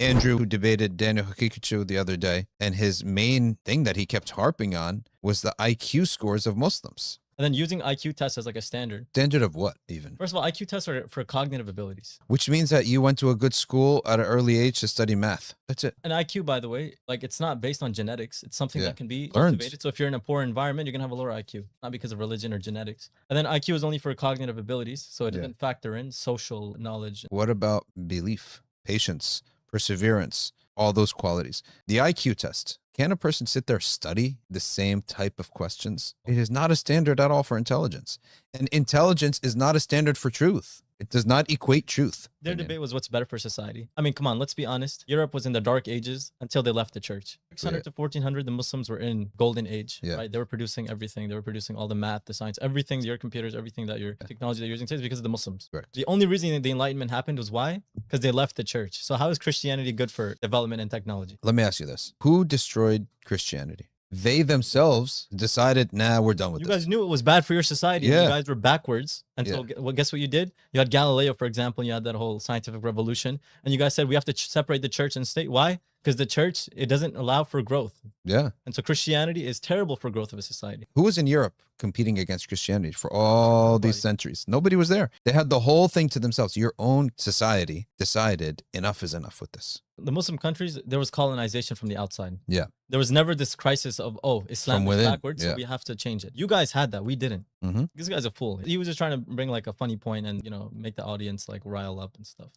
Andrew, who debated Daniel Hakikuchu the other day, and his main thing that he kept harping on was the IQ scores of Muslims. And then using IQ tests as like a standard. Standard of what, even? First of all, IQ tests are for cognitive abilities. Which means that you went to a good school at an early age to study math. That's it. And IQ, by the way, like it's not based on genetics. It's something that can be learned. cultivated. So if you're in a poor environment, you're gonna have a lower IQ, not because of religion or genetics. And then IQ is only for cognitive abilities, so it doesn't factor in social knowledge. What about belief, patience, perseverance, all those qualities? The IQ test. Can a person sit there study the same type of questions? It is not a standard at all for intelligence. And intelligence is not a standard for truth. It does not equate truth. Their debate was what's better for society. I mean, come on, let's be honest. Europe was in the dark ages until they left the church. 600 to 1400, the Muslims were in golden age, right? They were producing everything. They were producing all the math, the science, everything, your computers, everything that your technology that you're using today is because of the Muslims. Correct. The only reason the Enlightenment happened was why? Because they left the church. So how is Christianity good for development and technology? Let me ask you this. Who destroyed Christianity? They themselves decided, nah, we're done with this. You guys knew it was bad for your society. You guys were backwards. And so guess what you did? You had Galileo, for example, and you had that whole scientific revolution. And you guys said, we have to separate the church and state. Why? Because the church, it doesn't allow for growth. Yeah. And so Christianity is terrible for growth of a society. Who was in Europe competing against Christianity for all these centuries? Nobody was there. They had the whole thing to themselves. Your own society decided enough is enough with this. The Muslim countries, there was colonization from the outside. Yeah. There was never this crisis of, oh, Islam is backwards, so we have to change it. You guys had that. We didn't. This guy's a fool. He was just trying to bring like a funny point and, you know, make the audience like rile up and stuff.